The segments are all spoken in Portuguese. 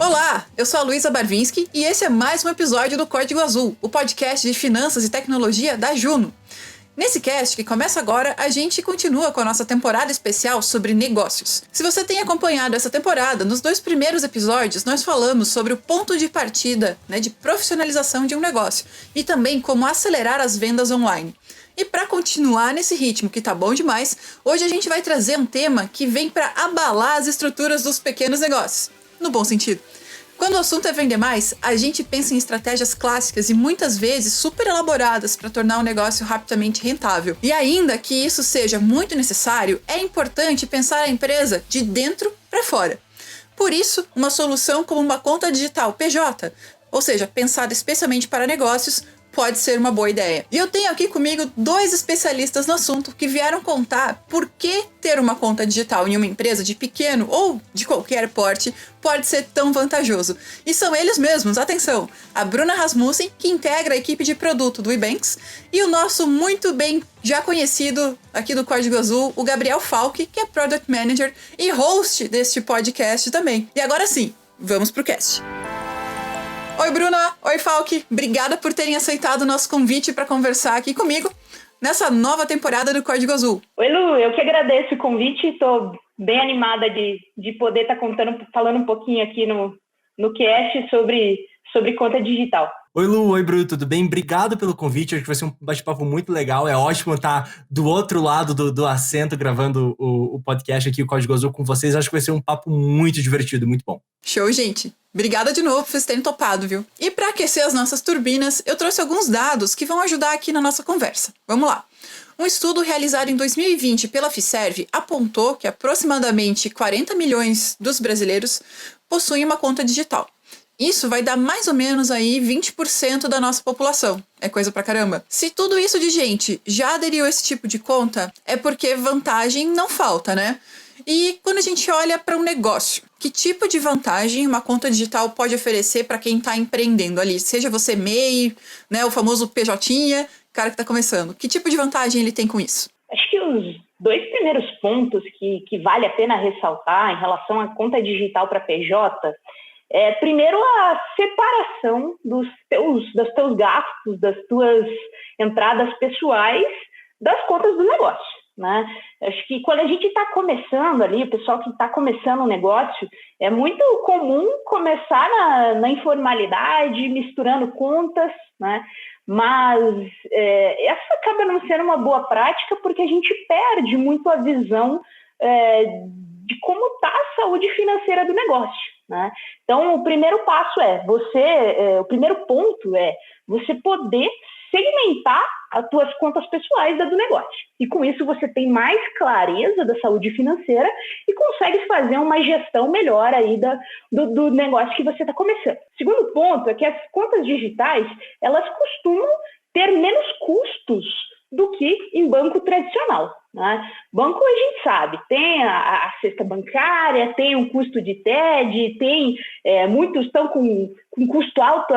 Olá, eu sou a Luísa Barvinski e esse é mais um episódio do Código Azul, o podcast de finanças e tecnologia da Juno. Nesse cast, que começa agora, a gente continua com a nossa temporada especial sobre negócios. Se você tem acompanhado essa temporada, nos 2 primeiros episódios nós falamos sobre o ponto de partida, de profissionalização de um negócio e também como acelerar as vendas online. E para continuar nesse ritmo que tá bom demais, hoje a gente vai trazer um tema que vem para abalar as estruturas dos pequenos negócios, no bom sentido. Quando o assunto é vender mais, a gente pensa em estratégias clássicas e muitas vezes super elaboradas para tornar o negócio rapidamente rentável. E ainda que isso seja muito necessário, é importante pensar a empresa de dentro para fora. Por isso, uma solução como uma conta digital PJ, ou seja, pensada especialmente para negócios, pode ser uma boa ideia. E eu tenho aqui comigo 2 especialistas no assunto que vieram contar por que ter uma conta digital em uma empresa de pequeno ou de qualquer porte pode ser tão vantajoso. E são eles mesmos, atenção, a Bruna Rasmussen, que integra a equipe de produto do Ebanks, e o nosso muito bem já conhecido aqui do Código Azul, o Gabriel Falck, que é Product Manager e host deste podcast também. E agora sim, vamos pro cast. Oi, Bruna. Oi, Falck. Obrigada por terem aceitado o nosso convite para conversar aqui comigo nessa nova temporada do Código Azul. Oi, Lu. Eu que agradeço o convite. Estou bem animada de poder estar falando um pouquinho aqui no cast sobre conta digital. Oi, Lu. Oi, Bruno. Tudo bem? Obrigado pelo convite. Acho que vai ser um bate-papo muito legal. É ótimo estar do outro lado do assento gravando o podcast aqui, o Código Azul, com vocês. Acho que vai ser um papo muito divertido, muito bom. Show, gente. Obrigada de novo por vocês terem topado, viu? E para aquecer as nossas turbinas, eu trouxe alguns dados que vão ajudar aqui na nossa conversa. Vamos lá. Um estudo realizado em 2020 pela Fiserv apontou que aproximadamente 40 milhões dos brasileiros possuem uma conta digital. Isso vai dar mais ou menos aí 20% da nossa população. É coisa pra caramba. Se tudo isso de gente já aderiu a esse tipo de conta, é porque vantagem não falta, né? E quando a gente olha para um negócio, que tipo de vantagem uma conta digital pode oferecer para quem está empreendendo ali? Seja você MEI, o famoso PJ, cara que está começando. Que tipo de vantagem ele tem com isso? Acho que os 2 primeiros pontos que vale a pena ressaltar em relação à conta digital para PJ é, primeiro, a separação dos teus gastos, das tuas entradas pessoais das contas do negócio. Né? Acho que quando a gente está começando ali, o pessoal que está começando um negócio, é muito comum começar na informalidade, misturando contas, né? Mas essa acaba não sendo uma boa prática porque a gente perde muito a visão de como está a saúde financeira do negócio. Né? Então, o primeiro passo o primeiro ponto é você poder segmentar as tuas contas pessoais da do negócio. E com isso você tem mais clareza da saúde financeira e consegue fazer uma gestão melhor aí do negócio que você está começando. Segundo ponto é que as contas digitais, elas costumam ter menos custos do que em banco tradicional. Né? Banco, a gente sabe, tem a cesta bancária, tem um custo de TED, muitos estão com custo alto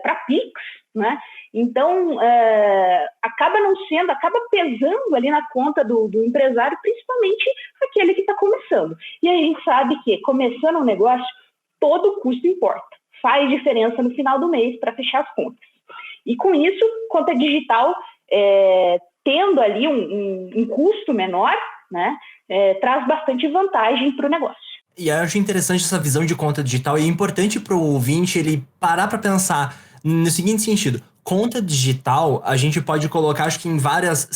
para PIX, né? Então, acaba pesando ali na conta do empresário, principalmente aquele que está começando. E a gente sabe que, começando um negócio, todo custo importa. Faz diferença no final do mês para fechar as contas. E com isso, conta digital, tendo ali um custo menor, né, traz bastante vantagem para o negócio. E eu acho interessante essa visão de conta digital e é importante para o ouvinte ele parar para pensar no seguinte sentido. Conta digital, a gente pode colocar, acho que em várias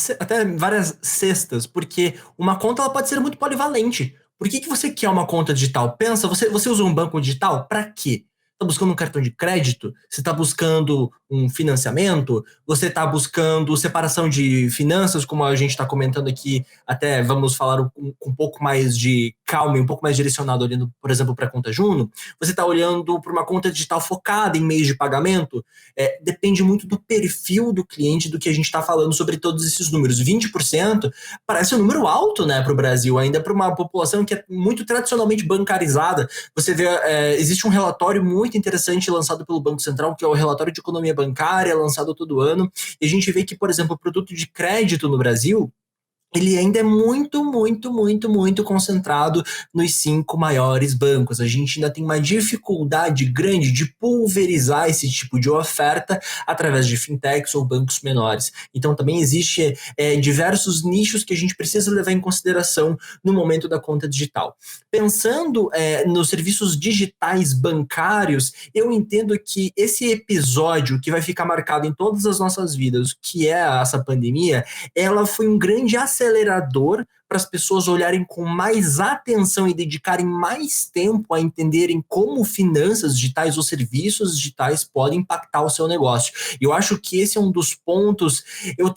cestas, porque uma conta ela pode ser muito polivalente. Por que você quer uma conta digital? Pensa, você usa um banco digital? Para quê? Está buscando um cartão de crédito? Você está buscando um financiamento? Você está buscando separação de finanças, como a gente está comentando aqui, até vamos falar com um pouco mais de calma e um pouco mais direcionado olhando, por exemplo, para a conta Juno? Você está olhando para uma conta digital focada em meios de pagamento? Depende muito do perfil do cliente, do que a gente está falando sobre todos esses números. 20% parece um número alto, né, para o Brasil, ainda para uma população que é muito tradicionalmente bancarizada. Você vê, existe um relatório muito interessante lançado pelo Banco Central, que é o relatório de economia bancária, lançado todo ano, e a gente vê que, por exemplo, o produto de crédito no Brasil, ele ainda é muito, muito, muito, muito concentrado nos 5 maiores bancos. A gente ainda tem uma dificuldade grande de pulverizar esse tipo de oferta através de fintechs ou bancos menores. Então também existe diversos nichos que a gente precisa levar em consideração no momento da conta digital. Pensando nos serviços digitais bancários, eu entendo que esse episódio que vai ficar marcado em todas as nossas vidas, que é essa pandemia, ela foi um grande acelerador para as pessoas olharem com mais atenção e dedicarem mais tempo a entenderem como finanças digitais ou serviços digitais podem impactar o seu negócio. E eu acho que esse é um dos pontos. Eu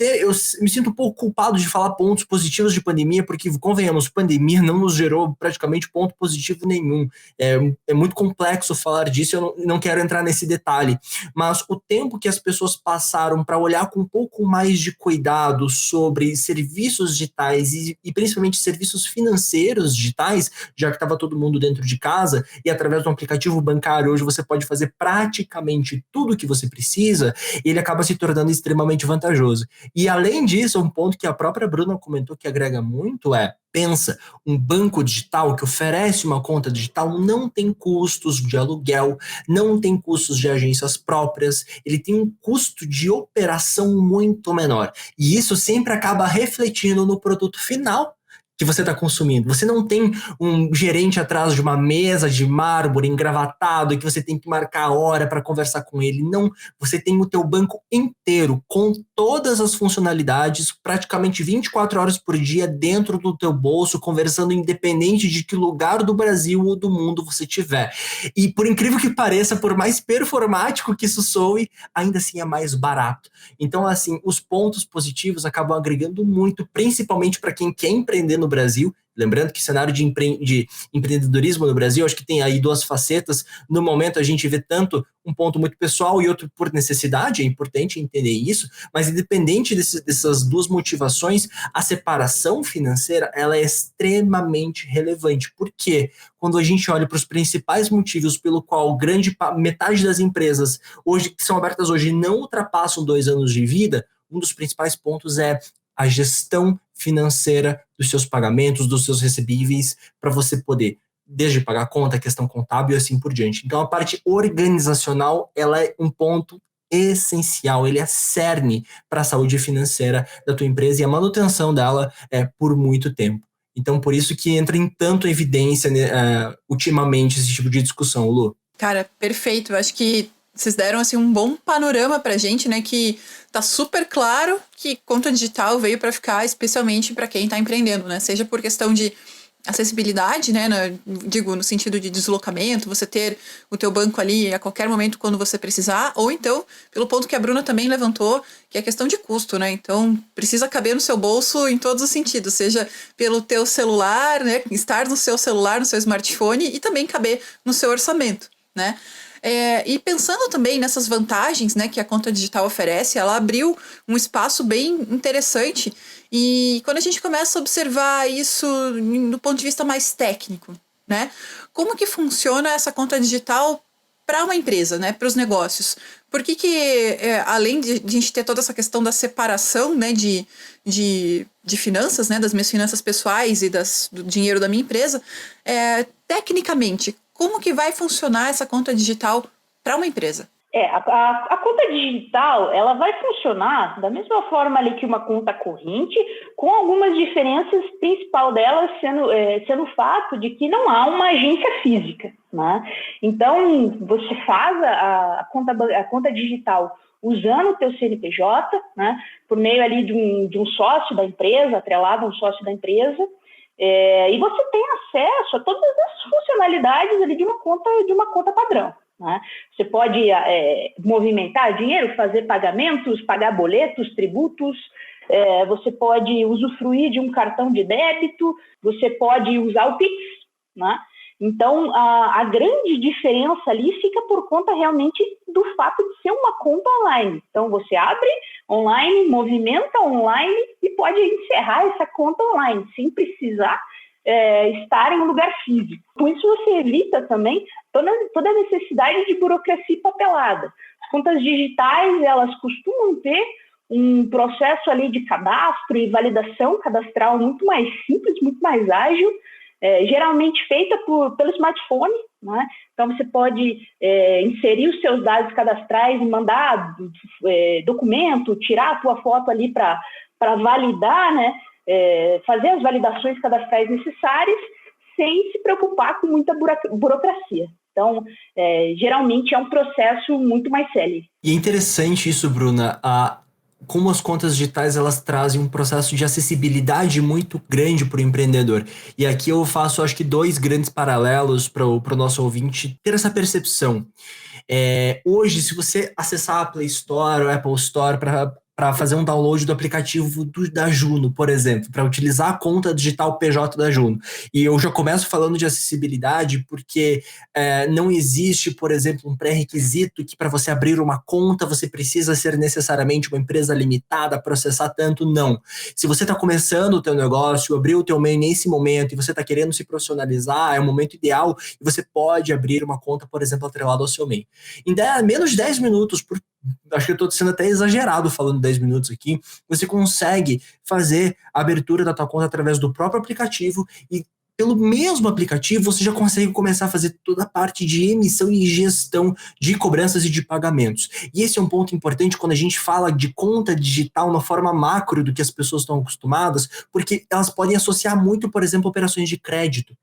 me sinto um pouco culpado de falar pontos positivos de pandemia, porque, convenhamos, pandemia não nos gerou praticamente ponto positivo nenhum. É muito complexo falar disso, eu não quero entrar nesse detalhe. Mas o tempo que as pessoas passaram para olhar com um pouco mais de cuidado sobre serviços digitais e principalmente serviços financeiros digitais, já que estava todo mundo dentro de casa e através de um aplicativo bancário hoje você pode fazer praticamente tudo o que você precisa, ele acaba se tornando extremamente vantajoso. E além disso, um ponto que a própria Bruna comentou que agrega muito pensa, um banco digital que oferece uma conta digital não tem custos de aluguel, não tem custos de agências próprias, ele tem um custo de operação muito menor. E isso sempre acaba refletindo no produto final que você está consumindo. Você não tem um gerente atrás de uma mesa de mármore engravatado e que você tem que marcar a hora para conversar com ele. Não, você tem o teu banco inteiro com todas as funcionalidades, praticamente 24 horas por dia dentro do teu bolso, conversando independente de que lugar do Brasil ou do mundo você tiver. E por incrível que pareça, por mais performático que isso soe, ainda assim é mais barato. Então, assim, os pontos positivos acabam agregando muito, principalmente para quem quer empreender no Brasil. Lembrando que o cenário de empreendedorismo no Brasil, acho que tem aí duas facetas. No momento a gente vê tanto um ponto muito pessoal e outro por necessidade, é importante entender isso, mas independente dessas duas motivações, a separação financeira ela é extremamente relevante. Por quê? Quando a gente olha para os principais motivos pelo qual metade das empresas hoje, que são abertas hoje não ultrapassam 2 anos de vida, um dos principais pontos é a gestão financeira dos seus pagamentos, dos seus recebíveis, para você poder, desde pagar a conta, a questão contábil e assim por diante. Então, a parte organizacional, ela é um ponto essencial, ele é cerne para a saúde financeira da tua empresa e a manutenção dela por muito tempo. Então, por isso que entra em tanto evidência ultimamente esse tipo de discussão, Lu. Cara, perfeito. Eu acho que vocês deram assim, um bom panorama pra gente, né? Que tá super claro que conta digital veio para ficar, especialmente para quem tá empreendendo, né? Seja por questão de acessibilidade, né? Digo, no sentido de deslocamento, você ter o teu banco ali a qualquer momento quando você precisar, ou então, pelo ponto que a Bruna também levantou, que é a questão de custo, né? Então, precisa caber no seu bolso em todos os sentidos, seja pelo teu celular, né? Estar no seu celular, no seu smartphone e também caber no seu orçamento, né? E pensando também nessas vantagens, né, que a conta digital oferece, ela abriu um espaço bem interessante e quando a gente começa a observar isso do ponto de vista mais técnico, né, como que funciona essa conta digital para uma empresa, né, para os negócios? Por que além de a gente ter toda essa questão da separação, né, de finanças, né, das minhas finanças pessoais e do dinheiro da minha empresa, tecnicamente, como que vai funcionar essa conta digital para uma empresa? A conta digital, ela vai funcionar da mesma forma ali que uma conta corrente, com algumas diferenças, principal delas sendo o fato de que não há uma agência física, né? Então, você faz a conta digital usando o teu CNPJ, né, por meio ali de um sócio da empresa, atrelado a um sócio da empresa, e você tem acesso a todas as funcionalidades ali de uma conta padrão, né? Você pode movimentar dinheiro, fazer pagamentos, pagar boletos, tributos, você pode usufruir de um cartão de débito, você pode usar o Pix, né? Então, a grande diferença ali fica por conta realmente do fato de ser uma conta online. Então, você abre online, movimenta online e pode encerrar essa conta online, sem precisar estar em um lugar físico. Com isso, você evita também toda a necessidade de burocracia papelada. As contas digitais, elas costumam ter um processo ali de cadastro e validação cadastral muito mais simples, muito mais ágil, geralmente feita pelo smartphone, né? Então você pode inserir os seus dados cadastrais e mandar documento, tirar a tua foto ali para validar, né? Fazer as validações cadastrais necessárias sem se preocupar com muita burocracia. Então, geralmente é um processo muito mais célere. E é interessante isso, Bruna, como as contas digitais elas trazem um processo de acessibilidade muito grande para o empreendedor. E aqui eu faço, acho que, 2 grandes paralelos para o nosso ouvinte ter essa percepção. Hoje, se você acessar a Play Store ou a Apple Store para fazer um download do aplicativo da Juno, por exemplo, para utilizar a conta digital PJ da Juno. E eu já começo falando de acessibilidade porque não existe, por exemplo, um pré-requisito que para você abrir uma conta você precisa ser necessariamente uma empresa limitada, processar tanto, não. Se você está começando o teu negócio, abriu o teu MEI nesse momento e você está querendo se profissionalizar, é o momento ideal e você pode abrir uma conta, por exemplo, atrelada ao seu MEI. Em menos de 10 minutos, acho que eu estou sendo até exagerado falando 10 minutos aqui, você consegue fazer a abertura da tua conta através do próprio aplicativo e pelo mesmo aplicativo você já consegue começar a fazer toda a parte de emissão e gestão de cobranças e de pagamentos. E esse é um ponto importante quando a gente fala de conta digital na forma macro do que as pessoas estão acostumadas, porque elas podem associar muito, por exemplo, operações de crédito.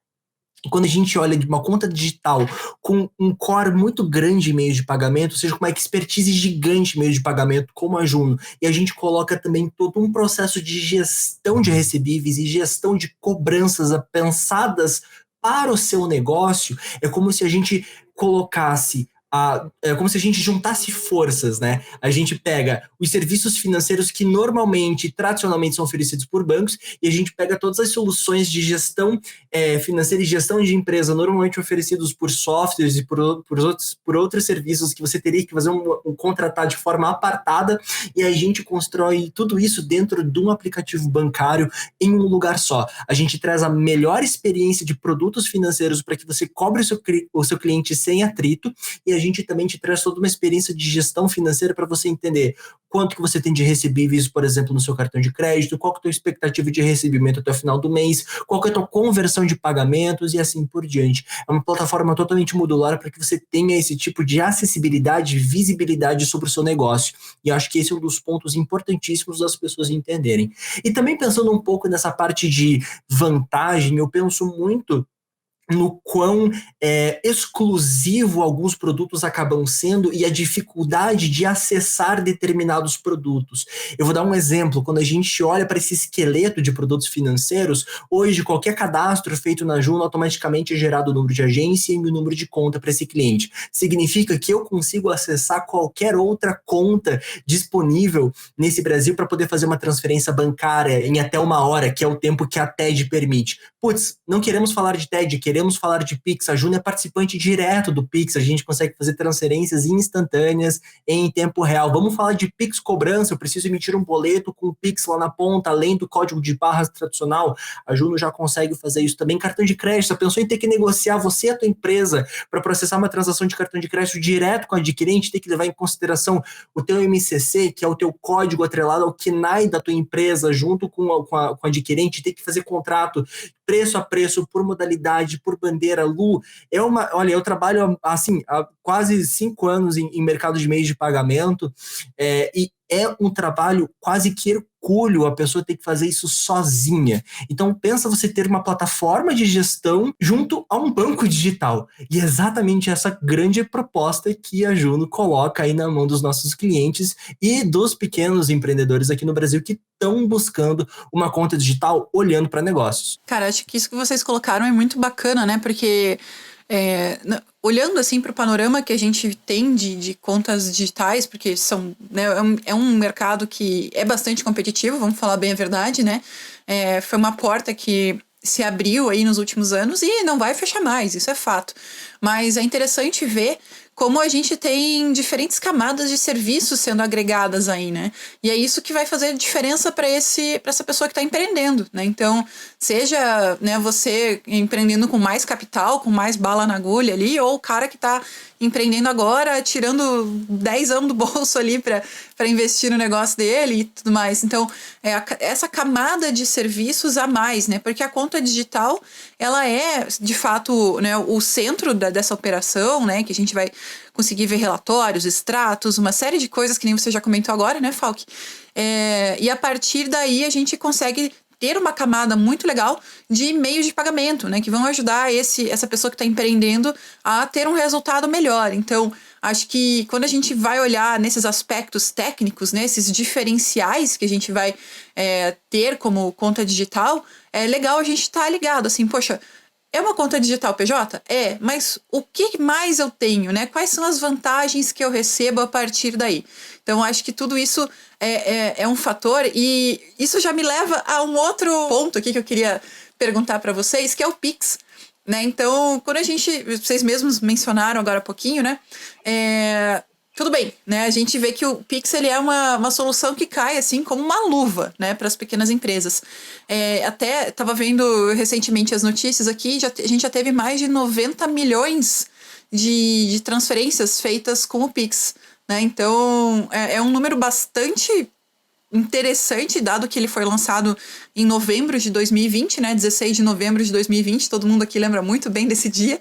E quando a gente olha de uma conta digital com um core muito grande em meio de pagamento, ou seja, com uma expertise gigante em meio de pagamento, como a Juno, e a gente coloca também todo um processo de gestão de recebíveis e gestão de cobranças pensadas para o seu negócio, é como se a gente colocasse é como se a gente juntasse forças, né? A gente pega os serviços financeiros que normalmente, tradicionalmente são oferecidos por bancos e a gente pega todas as soluções de gestão financeira e gestão de empresa normalmente oferecidos por softwares e por outros serviços que você teria que fazer contratar de forma apartada e a gente constrói tudo isso dentro de um aplicativo bancário em um lugar só. A gente traz a melhor experiência de produtos financeiros para que você cobre o seu cliente sem atrito e a gente também te traz toda uma experiência de gestão financeira para você entender quanto que você tem de recebíveis, por exemplo, no seu cartão de crédito, qual que é a tua expectativa de recebimento até o final do mês, qual que é a tua conversão de pagamentos e assim por diante. É uma plataforma totalmente modular para que você tenha esse tipo de acessibilidade e visibilidade sobre o seu negócio. E acho que esse é um dos pontos importantíssimos das pessoas entenderem. E também pensando um pouco nessa parte de vantagem, eu penso muito no quão exclusivo alguns produtos acabam sendo e a dificuldade de acessar determinados produtos. Eu vou dar um exemplo. Quando a gente olha para esse esqueleto de produtos financeiros, hoje qualquer cadastro feito na Juno automaticamente é gerado o número de agência e o número de conta para esse cliente. Significa que eu consigo acessar qualquer outra conta disponível nesse Brasil para poder fazer uma transferência bancária em até 1 hora, que é o tempo que a TED permite. Putz, não queremos falar de TED, queremos falar de Pix. A Juno é participante direto do Pix, a gente consegue fazer transferências instantâneas em tempo real. Vamos falar de Pix cobrança, eu preciso emitir um boleto com o Pix lá na ponta, além do código de barras tradicional, a Juno já consegue fazer isso. Também cartão de crédito, você pensou em ter que negociar você e a tua empresa para processar uma transação de cartão de crédito direto com o adquirente, ter que levar em consideração o teu MCC, que é o teu código atrelado ao KNAI da tua empresa, junto com o adquirente, ter que fazer contrato preço a preço, por modalidade, por bandeira. Lu, olha, eu trabalho assim, há quase 5 anos em mercado de meios de pagamento, e é um trabalho quase que hercúleo a pessoa ter que fazer isso sozinha. Então pensa você ter uma plataforma de gestão junto a um banco digital. E é exatamente essa grande proposta que a Juno coloca aí na mão dos nossos clientes e dos pequenos empreendedores aqui no Brasil que estão buscando uma conta digital olhando para negócios. Cara, acho que isso que vocês colocaram é muito bacana, né? Porque olhando assim para o panorama que a gente tem de contas digitais, porque são, né, é um mercado que é bastante competitivo, vamos falar bem a verdade, né? Foi uma porta que se abriu aí nos últimos anos e não vai fechar mais, isso é fato. Mas é interessante ver como a gente tem diferentes camadas de serviços sendo agregadas aí, né? E é isso que vai fazer diferença para essa pessoa que está empreendendo, né? Então, seja, né, você empreendendo com mais capital, com mais bala na agulha ali, ou o cara que está empreendendo agora, tirando 10 anos do bolso ali para investir no negócio dele e tudo mais. Então, essa camada de serviços a mais, né? Porque a conta digital, ela é, de fato, né, o centro dessa operação, né? Que a gente vai conseguir ver relatórios, extratos, uma série de coisas que nem você já comentou agora, né, Falk? E a partir daí a gente consegue ter uma camada muito legal de meios de pagamento, né, que vão ajudar essa pessoa que está empreendendo a ter um resultado melhor. Então, acho que quando a gente vai olhar nesses aspectos técnicos, né, esses diferenciais que a gente vai ter como conta digital, é legal a gente estar ligado, assim, poxa, é uma conta digital PJ? Mas o que mais eu tenho, né? Quais são as vantagens que eu recebo a partir daí? Então, acho que tudo isso é um fator, e isso já me leva a um outro ponto aqui que eu queria perguntar para vocês, que é o Pix, né? Então, quando vocês mesmos mencionaram agora há pouquinho, né? Tudo bem, né? A gente vê que o Pix ele é uma solução que cai assim como uma luva, né, para as pequenas empresas. Até estava vendo recentemente as notícias aqui, a gente já teve mais de 90 milhões de transferências feitas com o Pix, né? Então, é um número bastante interessante, dado que ele foi lançado em novembro de 2020, né? 16 de novembro de 2020, todo mundo aqui lembra muito bem desse dia.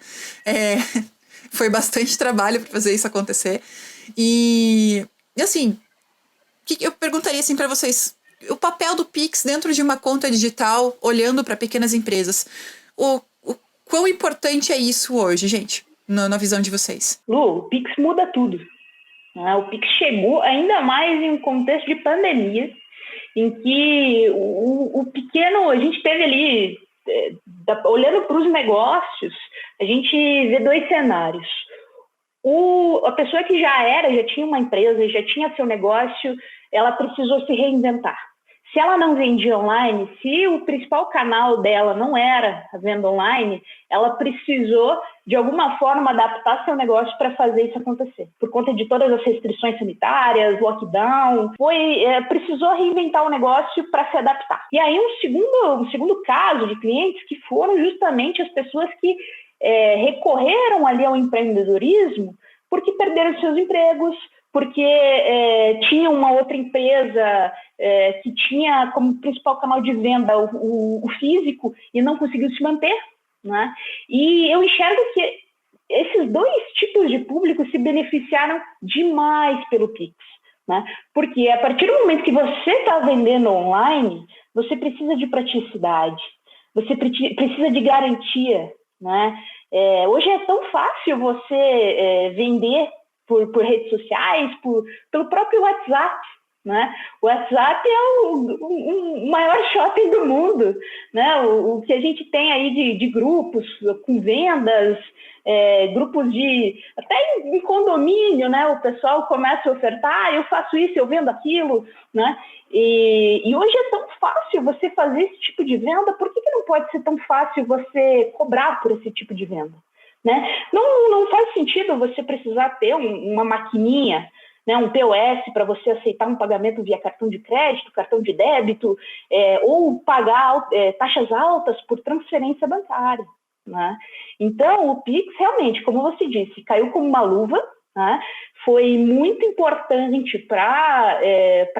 Foi bastante trabalho para fazer isso acontecer. E assim, eu perguntaria assim para vocês, o papel do Pix dentro de uma conta digital, olhando para pequenas empresas, o quão importante é isso hoje, gente, na visão de vocês? Lu, o Pix muda tudo. O Pix chegou ainda mais em um contexto de pandemia, em que o pequeno, a gente teve ali, olhando para os negócios, a gente vê dois cenários. A pessoa que já tinha uma empresa, já tinha seu negócio, ela precisou se reinventar. Se ela não vendia online, se o principal canal dela não era a venda online, ela precisou, de alguma forma, adaptar seu negócio para fazer isso acontecer. Por conta de todas as restrições sanitárias, lockdown, precisou reinventar o negócio para se adaptar. E aí um segundo caso de clientes que foram justamente as pessoas que recorreram ali ao empreendedorismo porque perderam seus empregos, porque tinha uma outra empresa que tinha como principal canal de venda o físico e não conseguiu se manter, né? E eu enxergo que esses dois tipos de público se beneficiaram demais pelo Pix, né? Porque a partir do momento que você está vendendo online, você precisa de praticidade, você precisa de garantia, né? Hoje é tão fácil você vender por redes sociais, pelo próprio WhatsApp, né? O WhatsApp é o maior shopping do mundo, né? O que a gente tem aí de grupos com vendas, grupos até em condomínio, né? O pessoal começa a ofertar, eu faço isso, eu vendo aquilo, né? E hoje é tão fácil você fazer esse tipo de venda, por que não pode ser tão fácil você cobrar por esse tipo de venda? Né? Não faz sentido você precisar ter uma maquininha, né, um POS para você aceitar um pagamento via cartão de crédito, cartão de débito, ou pagar taxas altas por transferência bancária, né? Então, o Pix realmente, como você disse, caiu como uma luva, né? Foi muito importante para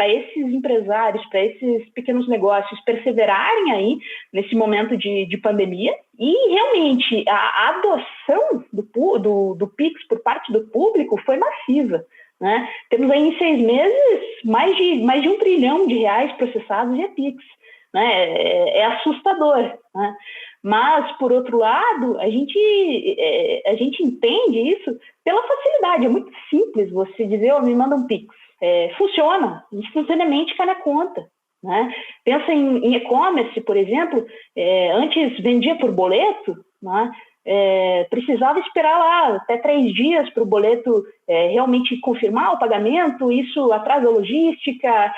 esses empresários, para esses pequenos negócios perseverarem aí nesse momento de pandemia. E realmente a adoção do Pix por parte do público foi massiva, né? Temos aí em 6 meses mais de R$1 trilhão processados via Pix, né? É assustador, né? Mas, por outro lado, a gente entende isso pela facilidade. É muito simples você dizer, me manda um Pix. Funciona, instantaneamente cai na conta, né? Pensa em e-commerce, por exemplo, antes vendia por boleto, né? Precisava esperar lá até 3 dias para o boleto realmente confirmar o pagamento, isso atrasa a logística,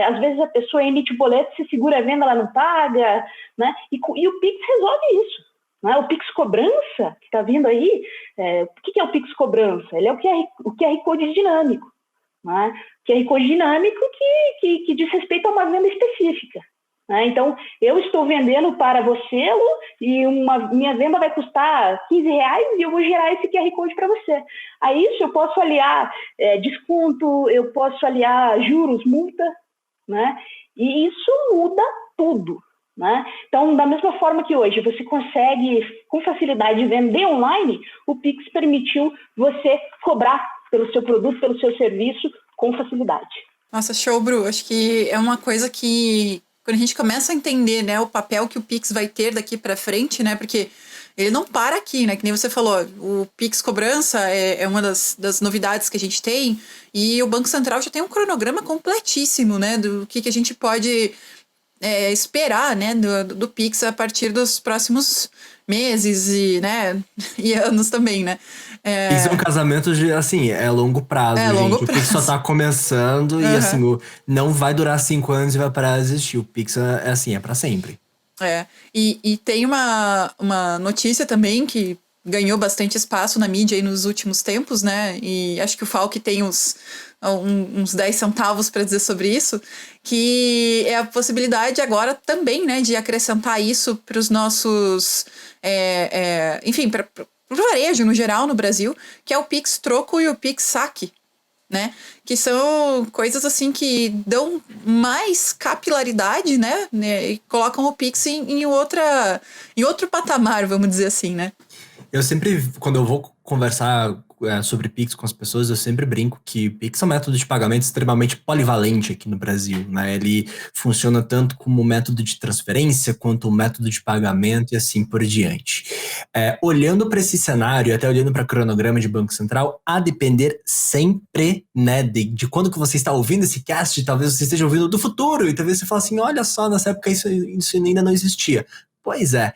às vezes a pessoa emite o boleto, se segura a venda, ela não paga, né? E o Pix resolve isso, Não é? O Pix Cobrança, que está vindo aí, o que é o Pix Cobrança? Ele é o QR Code dinâmico. Não é? QR Code dinâmico que diz respeito a uma venda específica. Né? Então, eu estou vendendo para você e minha venda vai custar R$15 e eu vou gerar esse QR Code para você. A isso eu posso aliar desconto, eu posso aliar juros, multa, né? E isso muda tudo. Né? Então, da mesma forma que hoje você consegue com facilidade vender online, o Pix permitiu você cobrar pelo seu produto, pelo seu serviço com facilidade. Nossa, show, Bru. Acho que é uma coisa que, quando a gente começa a entender, né, o papel que o Pix vai ter daqui para frente, né, porque ele não para aqui, né, que nem você falou, o Pix Cobrança é uma das novidades que a gente tem, e o Banco Central já tem um cronograma completíssimo, né, do que a gente pode esperar, né, do Pix a partir dos próximos meses e anos também, né. Pix é um casamento de, assim, é longo prazo, gente. Longo prazo. O Pix só tá começando e, assim, não vai durar 5 anos e vai parar de existir. O Pix é pra sempre. E tem uma notícia também que ganhou bastante espaço na mídia aí nos últimos tempos, né? E acho que o Falk tem uns 10 centavos para dizer sobre isso, que é a possibilidade agora também, né, de acrescentar isso para os nossos, enfim, para o varejo no geral no Brasil, que é o Pix Troco e o Pix Saque, né? Que são coisas assim que dão mais capilaridade, né? E colocam o Pix em outro patamar, vamos dizer assim, né? Eu sempre, quando eu vou conversar sobre Pix com as pessoas, eu sempre brinco que Pix é um método de pagamento extremamente polivalente aqui no Brasil, né? Ele funciona tanto como método de transferência, quanto método de pagamento e assim por diante. Olhando para esse cenário, até olhando para o cronograma de Banco Central, a depender sempre, né, de quando que você está ouvindo esse cast, talvez você esteja ouvindo do futuro, e talvez você fale assim, olha só, nessa época isso ainda não existia. Pois é.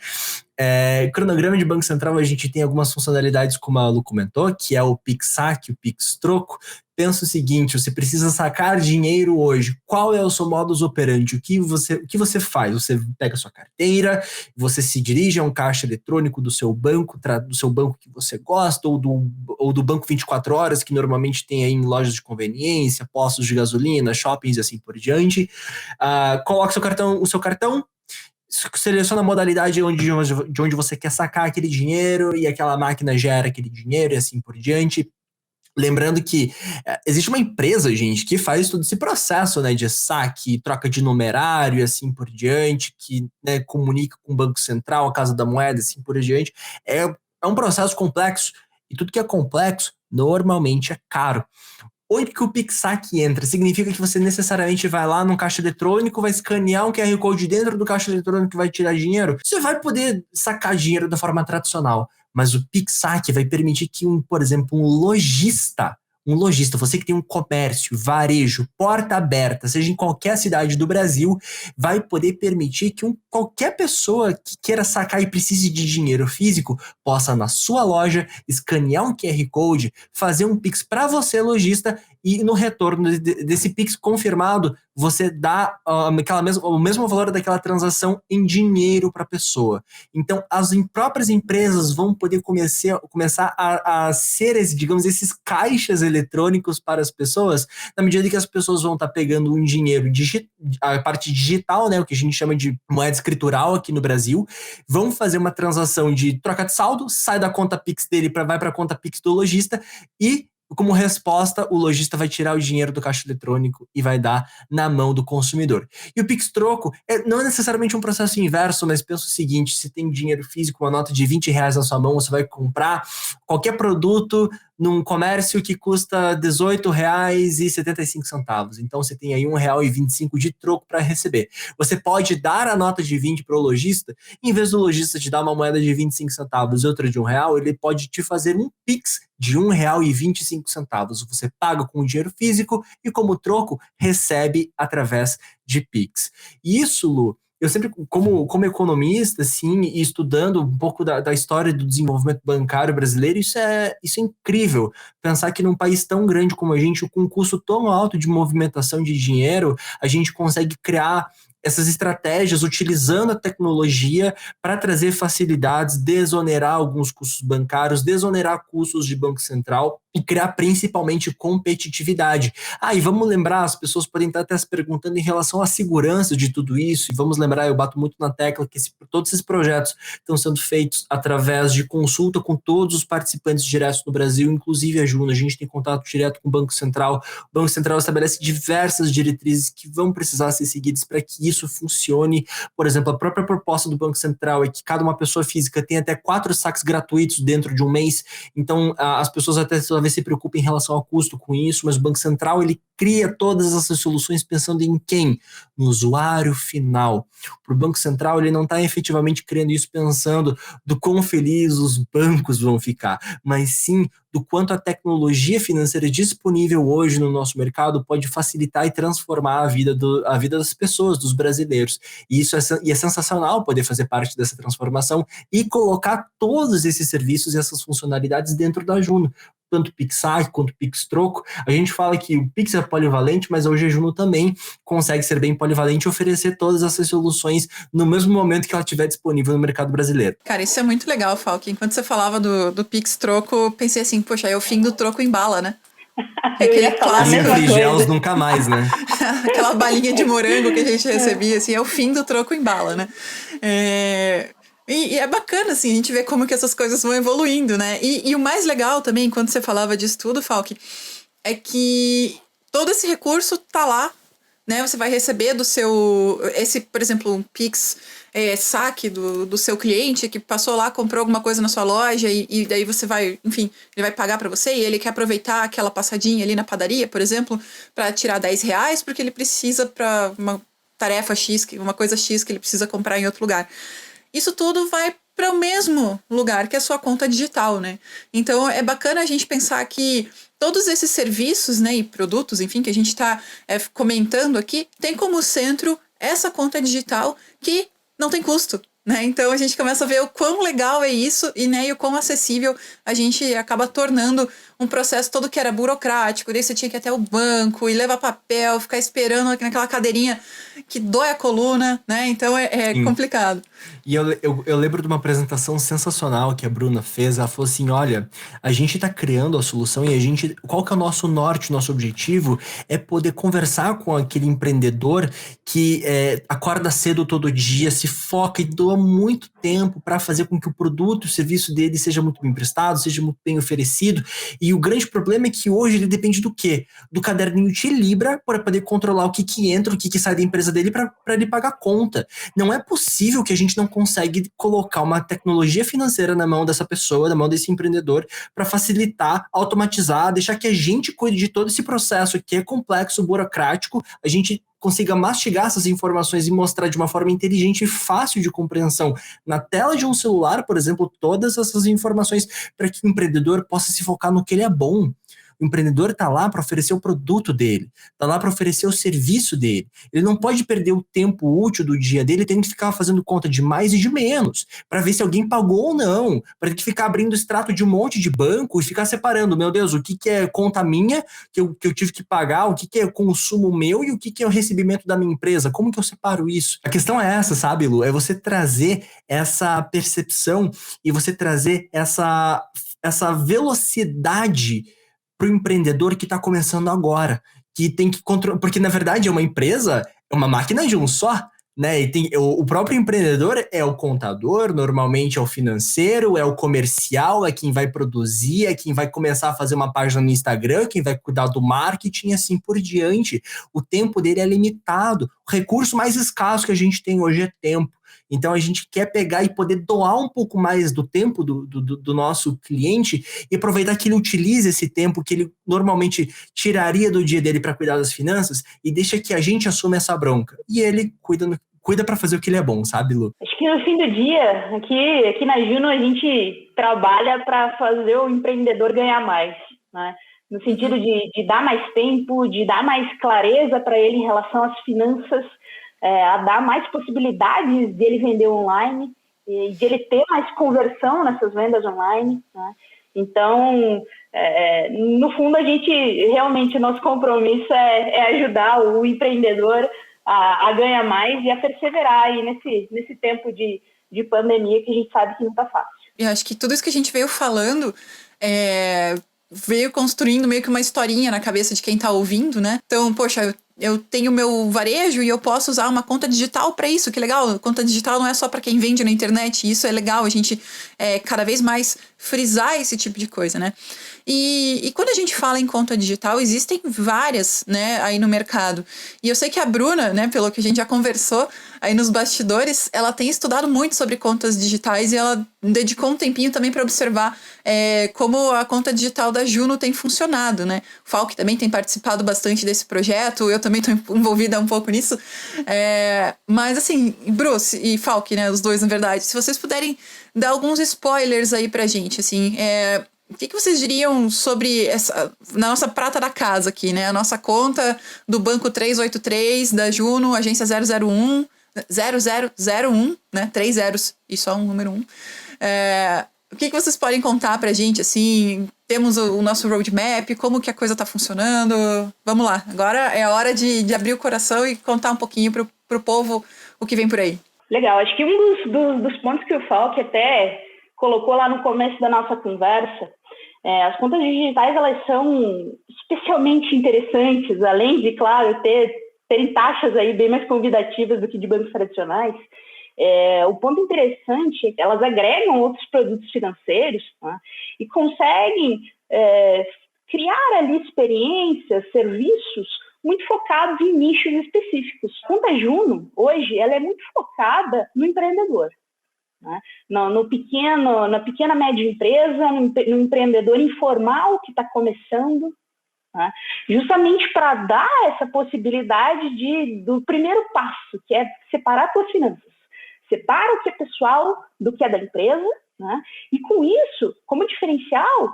Cronograma de Banco Central, a gente tem algumas funcionalidades, como a Lu comentou, que é o Pix Saque, o Pix Troco. Pensa o seguinte, você precisa sacar dinheiro hoje. Qual é o seu modus operandi? O que você faz? Você pega a sua carteira, você se dirige a um caixa eletrônico do seu banco que você gosta, ou do banco 24 horas, que normalmente tem aí em lojas de conveniência, postos de gasolina, shoppings e assim por diante. Coloca o seu cartão, seleciona a modalidade de onde você quer sacar aquele dinheiro e aquela máquina gera aquele dinheiro e assim por diante. Lembrando que existe uma empresa, gente, que faz todo esse processo, né, de saque, troca de numerário e assim por diante, que, né, comunica com o Banco Central, a Casa da Moeda e assim por diante. É um processo complexo e tudo que é complexo normalmente é caro. Onde que o Pix Saque entra? Significa que você necessariamente vai lá num caixa eletrônico, vai escanear um QR Code dentro do caixa eletrônico que vai tirar dinheiro. Você vai poder sacar dinheiro da forma tradicional, mas o Pix Saque vai permitir que, por exemplo, um lojista, você que tem um comércio, varejo, porta aberta, seja em qualquer cidade do Brasil, vai poder permitir que qualquer pessoa que queira sacar e precise de dinheiro físico possa, na sua loja, escanear um QR Code, fazer um Pix para você, lojista, e no retorno desse Pix confirmado, você dá o mesmo valor daquela transação em dinheiro para a pessoa. Então, as próprias empresas vão poder começar a ser, digamos, esses caixas eletrônicos para as pessoas, na medida que as pessoas vão estar pegando um dinheiro, a parte digital, né, o que a gente chama de moeda escritural aqui no Brasil, vão fazer uma transação de troca de saldo, sai da conta Pix dele, vai para a conta Pix do lojista e, como resposta, o lojista vai tirar o dinheiro do caixa eletrônico e vai dar na mão do consumidor. E o Pix Troco não é necessariamente um processo inverso, mas pensa o seguinte, se tem dinheiro físico, uma nota de R$20 na sua mão, você vai comprar qualquer produto num comércio que custa R$18,75. Então você tem aí R$1,25 de troco para receber. Você pode dar a nota de 20 para o lojista, em vez do lojista te dar uma moeda de 25 centavos e outra de R$1, ele pode te fazer um Pix de R$1,25. Você paga com dinheiro físico e, como troco, recebe através de Pix. E isso, Lu, eu sempre, como economista, assim, e estudando um pouco da história do desenvolvimento bancário brasileiro, isso é incrível. Pensar que num país tão grande como a gente, com um custo tão alto de movimentação de dinheiro, a gente consegue criar essas estratégias utilizando a tecnologia para trazer facilidades, desonerar alguns custos bancários, desonerar custos de Banco Central e criar principalmente competitividade. E vamos lembrar, as pessoas podem estar até se perguntando em relação à segurança de tudo isso, e vamos lembrar, eu bato muito na tecla que todos esses projetos estão sendo feitos através de consulta com todos os participantes diretos no Brasil, inclusive a Juno. A gente tem contato direto com o Banco Central. O Banco Central estabelece diversas diretrizes que vão precisar ser seguidas para que isso funcione. Por exemplo, a própria proposta do Banco Central é que cada uma pessoa física tenha até 4 saques gratuitos dentro de um mês. Então, as pessoas até talvez se preocupem em relação ao custo com isso, mas o Banco Central, ele cria todas essas soluções pensando em quem? No usuário final. Para o Banco Central, ele não está efetivamente criando isso pensando do quão felizes os bancos vão ficar, mas sim do quanto a tecnologia financeira disponível hoje no nosso mercado pode facilitar e transformar a vida das pessoas, dos brasileiros. E isso é sensacional poder fazer parte dessa transformação e colocar todos esses serviços e essas funcionalidades dentro da Juno. Tanto Pix-Saque quanto Pix-Troco. A gente fala que o Pix é polivalente, mas hoje a Juno também consegue ser bem polivalente e oferecer todas essas soluções no mesmo momento que ela estiver disponível no mercado brasileiro. Cara, isso é muito legal, Falk. Enquanto você falava do Pix-Troco, pensei assim, poxa, é o fim do troco em bala, né? É aquele clássico. Frigelos nunca mais, né? Aquela balinha de morango que a gente recebia, assim, é o fim do troco em bala, né? E é bacana, assim, a gente ver como que essas coisas vão evoluindo, né? E o mais legal também, quando você falava disso tudo, Falk, é que todo esse recurso tá lá, né? Você vai receber do seu... por exemplo, um Pix saque do seu cliente que passou lá, comprou alguma coisa na sua loja e daí você vai... Enfim, ele vai pagar para você e ele quer aproveitar aquela passadinha ali na padaria, por exemplo, para tirar R$10 porque ele precisa para uma tarefa X, uma coisa X que ele precisa comprar em outro lugar. Isso tudo vai para o mesmo lugar que a sua conta digital, né? Então, é bacana a gente pensar que todos esses serviços, né, e produtos, enfim, que a gente está comentando aqui, tem como centro essa conta digital que não tem custo, né? Então, a gente começa a ver o quão legal é isso e o quão acessível a gente acaba tornando um processo todo que era burocrático. Daí você tinha que ir até o banco e levar papel, ficar esperando naquela cadeirinha que dói a coluna, né? Então, é complicado. E eu lembro de uma apresentação sensacional que a Bruna fez. Ela falou assim, olha, a gente está criando a solução e qual que é o nosso norte, nosso objetivo é poder conversar com aquele empreendedor que acorda cedo todo dia, se foca e doa muito tempo para fazer com que o produto, o serviço dele seja muito bem prestado, seja muito bem oferecido. E o grande problema é que hoje ele depende do quê? Do caderninho de Libra para poder controlar o que entra, o que sai da empresa dele para ele pagar a conta. Não é possível que a gente não consegue colocar uma tecnologia financeira na mão dessa pessoa, na mão desse empreendedor, para facilitar, automatizar, deixar que a gente cuide de todo esse processo que é complexo, burocrático, a gente consiga mastigar essas informações e mostrar de uma forma inteligente e fácil de compreensão na tela de um celular, por exemplo, todas essas informações para que o empreendedor possa se focar no que ele é bom. O empreendedor está lá para oferecer o produto dele, está lá para oferecer o serviço dele. Ele não pode perder o tempo útil do dia dele tendo que ficar fazendo conta de mais e de menos, para ver se alguém pagou ou não, para ter que ficar abrindo extrato de um monte de banco e ficar separando, meu Deus, o que é conta minha, que eu tive que pagar, o que é consumo meu e o que é o recebimento da minha empresa. Como que eu separo isso? A questão é essa, sabe, Lu? É você trazer essa percepção e você trazer essa velocidade para o empreendedor que está começando agora, que tem que controlar, porque na verdade é uma empresa, é uma máquina de um só, né? E o próprio empreendedor é o contador, normalmente é o financeiro, é o comercial, é quem vai produzir, é quem vai começar a fazer uma página no Instagram, quem vai cuidar do marketing, assim por diante. O tempo dele é limitado. O recurso mais escasso que a gente tem hoje é tempo. Então, a gente quer pegar e poder doar um pouco mais do tempo do nosso cliente e aproveitar que ele utilize esse tempo que ele normalmente tiraria do dia dele para cuidar das finanças e deixa que a gente assuma essa bronca. E ele cuida para fazer o que ele é bom, sabe, Lu? Acho que no fim do dia, aqui na Juno, a gente trabalha para fazer o empreendedor ganhar mais, né? No sentido de dar mais tempo, de dar mais clareza para ele em relação às finanças, a dar mais possibilidades de ele vender online e de ele ter mais conversão nessas vendas online, né? Então, no fundo, a gente realmente, o nosso compromisso é ajudar o empreendedor a ganhar mais e a perseverar aí nesse tempo de pandemia que a gente sabe que não está fácil. Eu acho que tudo isso que a gente veio falando veio construindo meio que uma historinha na cabeça de quem está ouvindo, né? Então, poxa, eu tenho meu varejo e eu posso usar uma conta digital para isso, que legal. Conta digital não é só para quem vende na internet, isso é legal a gente cada vez mais frisar esse tipo de coisa, né? E quando a gente fala em conta digital, existem várias, né, aí no mercado. E eu sei que a Bruna, né, pelo que a gente já conversou aí nos bastidores, ela tem estudado muito sobre contas digitais e ela dedicou um tempinho também para observar como a conta digital da Juno tem funcionado, né? O Falk também tem participado bastante desse projeto, eu também estou envolvida um pouco nisso. Mas assim, Bruce e Falk, né, os dois na verdade, se vocês puderem dar alguns spoilers aí pra gente, assim, o que vocês diriam sobre na nossa prata da casa aqui, né? A nossa conta do Banco 383, da Juno, agência 0001, né? 3 zeros e só um número 1. O que vocês podem contar pra gente, assim? Temos o nosso roadmap, como que a coisa tá funcionando? Vamos lá, agora é a hora de abrir o coração e contar um pouquinho pro povo o que vem por aí. Legal, acho que um dos pontos que o Falk até colocou lá no começo da nossa conversa, as contas digitais, elas são especialmente interessantes, além de, claro, terem taxas aí bem mais convidativas do que de bancos tradicionais. O ponto interessante é que elas agregam outros produtos financeiros, tá? E conseguem criar ali experiências, serviços muito focados em nichos específicos. A conta Juno, hoje, ela é muito focada no empreendedor, né? Na pequena média empresa, no empreendedor informal que está começando, né? Justamente para dar essa possibilidade do primeiro passo, que é separar suas finanças. Separa o que é pessoal do que é da empresa, né? E com isso, como diferencial,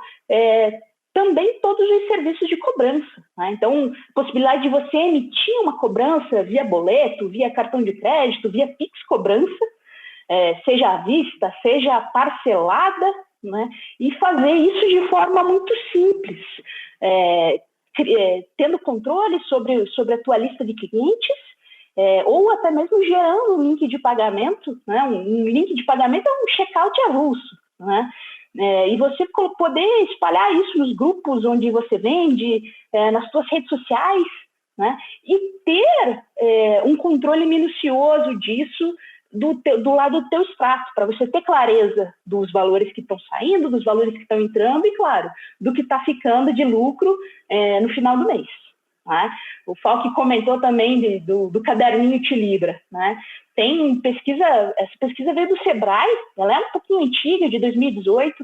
também todos os serviços de cobrança, né? Então, possibilidade de você emitir uma cobrança via boleto, via cartão de crédito, via Pix cobrança, seja à vista, seja parcelada, né? E fazer isso de forma muito simples, tendo controle sobre a tua lista de clientes, ou até mesmo gerando um link de pagamento, né? Um link de pagamento é um checkout avulso, né? E você poder espalhar isso nos grupos onde você vende, nas suas redes sociais, né? E ter um controle minucioso disso do lado do teu extrato, para você ter clareza dos valores que estão saindo, dos valores que estão entrando e, claro, do que está ficando de lucro no final do mês. Né? O Falk comentou também do caderninho Te Libra, né? Tem pesquisa, essa pesquisa veio do Sebrae, ela é um pouquinho antiga, de 2018,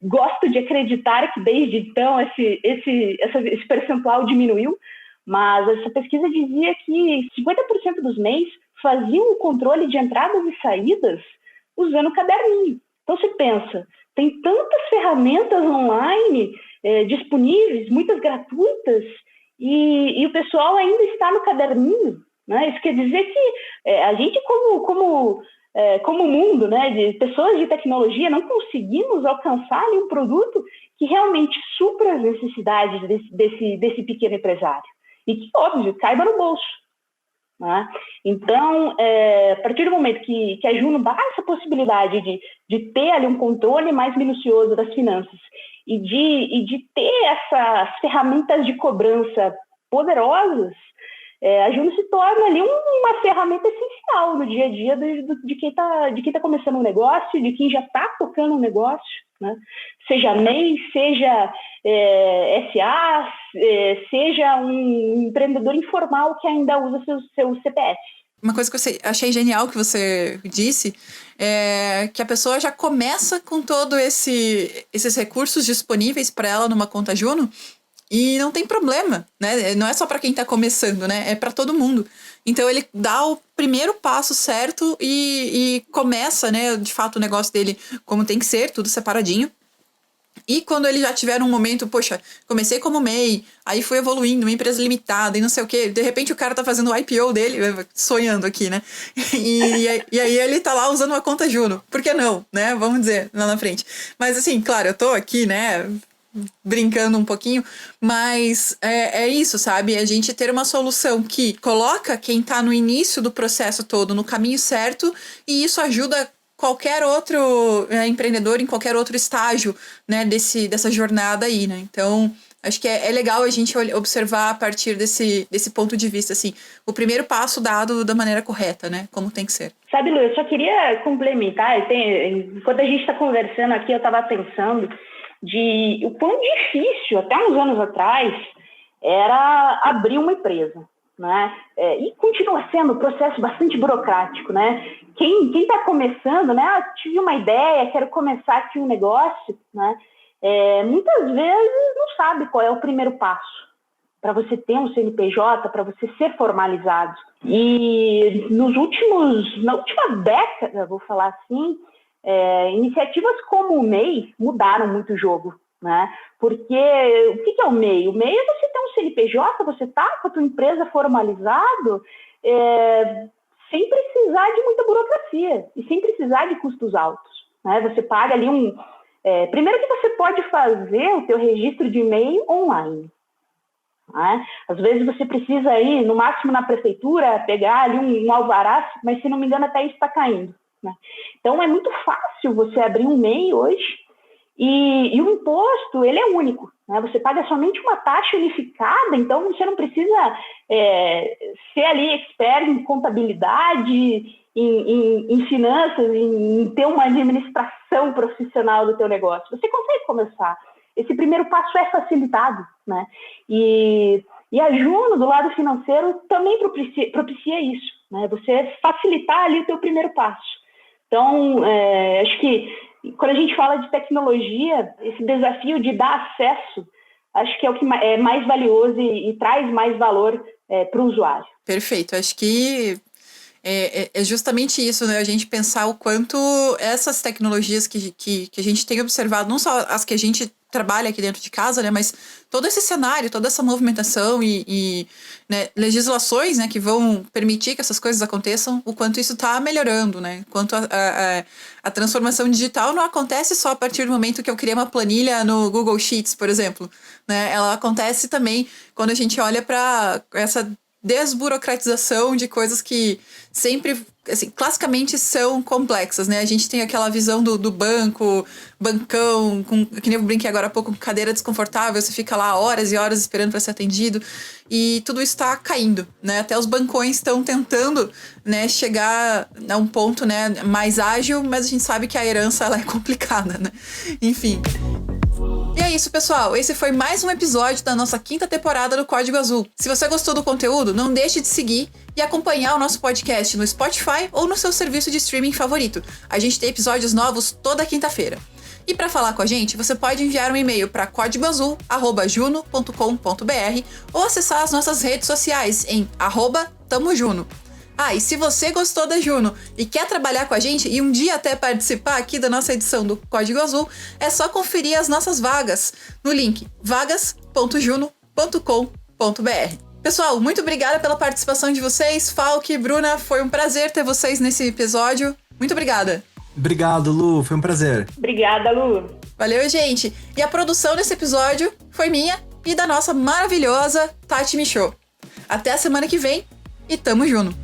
gosto de acreditar que desde então esse percentual diminuiu, mas essa pesquisa dizia que 50% dos MEIs faziam o controle de entradas e saídas usando o caderninho. Então você pensa, tem tantas ferramentas online disponíveis, muitas gratuitas, e o pessoal ainda está no caderninho, né? Isso quer dizer que a gente como mundo, né, de pessoas de tecnologia, não conseguimos alcançar um produto que realmente supra as necessidades desse pequeno empresário e que, óbvio, caiba no bolso. Né? Então, a partir do momento que a Juno dá essa possibilidade de ter ali um controle mais minucioso das finanças e de ter essas ferramentas de cobrança poderosas, a Juno se torna ali uma ferramenta essencial no dia a dia de quem tá começando um negócio, de quem já está tocando um negócio, né? Seja MEI, seja SA, seja um empreendedor informal que ainda usa seu CPF. Uma coisa que eu achei genial que você disse é que a pessoa já começa com todos esses recursos disponíveis para ela numa conta Juno e não tem problema, né? Não é só para quem está começando, né? É para todo mundo. Então ele dá o primeiro passo certo e começa, né, de fato o negócio dele como tem que ser, tudo separadinho. E quando ele já tiver um momento, poxa, comecei como MEI, aí fui evoluindo, uma empresa limitada e não sei o quê, de repente o cara tá fazendo o IPO dele, sonhando aqui, né? E aí ele tá lá usando uma conta Juno. Por que não, né? Vamos dizer, lá na frente. Mas assim, claro, eu tô aqui, né, brincando um pouquinho, mas é isso, sabe? A gente ter uma solução que coloca quem tá no início do processo todo no caminho certo, e isso ajuda qualquer outro empreendedor em qualquer outro estágio, né, dessa jornada aí, né? Então, acho que é legal a gente observar a partir desse ponto de vista, assim, o primeiro passo dado da maneira correta, né? Como tem que ser. Sabe, Lu, eu só queria complementar, enquanto a gente está conversando aqui, eu estava pensando de o quão difícil, até uns anos atrás, era abrir uma empresa, né? E continua sendo um processo bastante burocrático, né? Quem está começando, né? Tive uma ideia, quero começar aqui um negócio, né? Muitas vezes não sabe qual é o primeiro passo para você ter um CNPJ, para você ser formalizado. E na última década, vou falar assim, iniciativas como o MEI mudaram muito o jogo, né? Porque o que é o MEI? O MEI é você ter um CNPJ, você tá com a tua empresa formalizado, sem precisar de muita burocracia e sem precisar de custos altos, né? Você paga ali primeiro que você pode fazer o teu registro de e-mail online, né? Às vezes você precisa ir, no máximo na prefeitura, pegar ali um alvará, mas se não me engano até isso está caindo, né? Então é muito fácil você abrir um MEI hoje e o imposto, ele é único, né? Você paga somente uma taxa unificada, então você não precisa ser ali expert em contabilidade, em finanças, em ter uma administração profissional do teu negócio. Você consegue começar. Esse primeiro passo é facilitado, né? E a Juno, do lado financeiro, também propicia isso, né? Você facilitar ali o teu primeiro passo. Então, acho que quando a gente fala de tecnologia, esse desafio de dar acesso, acho que é o que é mais valioso e traz mais valor para o usuário. Perfeito. Acho que é justamente isso, né? A gente pensar o quanto essas tecnologias que a gente tem observado, não só as que a gente trabalha aqui dentro de casa, né? Mas todo esse cenário, toda essa movimentação e né, legislações, né, que vão permitir que essas coisas aconteçam, o quanto isso está melhorando, né? Quanto a transformação digital não acontece só a partir do momento que eu criei uma planilha no Google Sheets, por exemplo, né? Ela acontece também quando a gente olha para essa desburocratização de coisas que sempre, assim, classicamente são complexas, né? A gente tem aquela visão do bancão, que nem eu brinquei agora há pouco, com cadeira desconfortável, você fica lá horas e horas esperando para ser atendido, e tudo isso está caindo, né? Até os bancões estão tentando, né, chegar a um ponto, né, mais ágil, mas a gente sabe que a herança ela é complicada, né? Enfim. E é isso, pessoal. Esse foi mais um episódio da nossa 5ª temporada do Código Azul. Se você gostou do conteúdo, não deixe de seguir e acompanhar o nosso podcast no Spotify ou no seu serviço de streaming favorito. A gente tem episódios novos toda quinta-feira. E para falar com a gente, você pode enviar um e-mail para códigoazul@juno.com.br ou acessar as nossas redes sociais em @tamojuno. E se você gostou da Juno e quer trabalhar com a gente e um dia até participar aqui da nossa edição do Código Azul, é só conferir as nossas vagas no link vagas.juno.com.br. Pessoal, muito obrigada pela participação de vocês. Falk e Bruna, foi um prazer ter vocês nesse episódio. Muito obrigada. Obrigado, Lu. Foi um prazer. Obrigada, Lu. Valeu, gente. E a produção desse episódio foi minha e da nossa maravilhosa Tati Michaud. Até a semana que vem e tamo junto.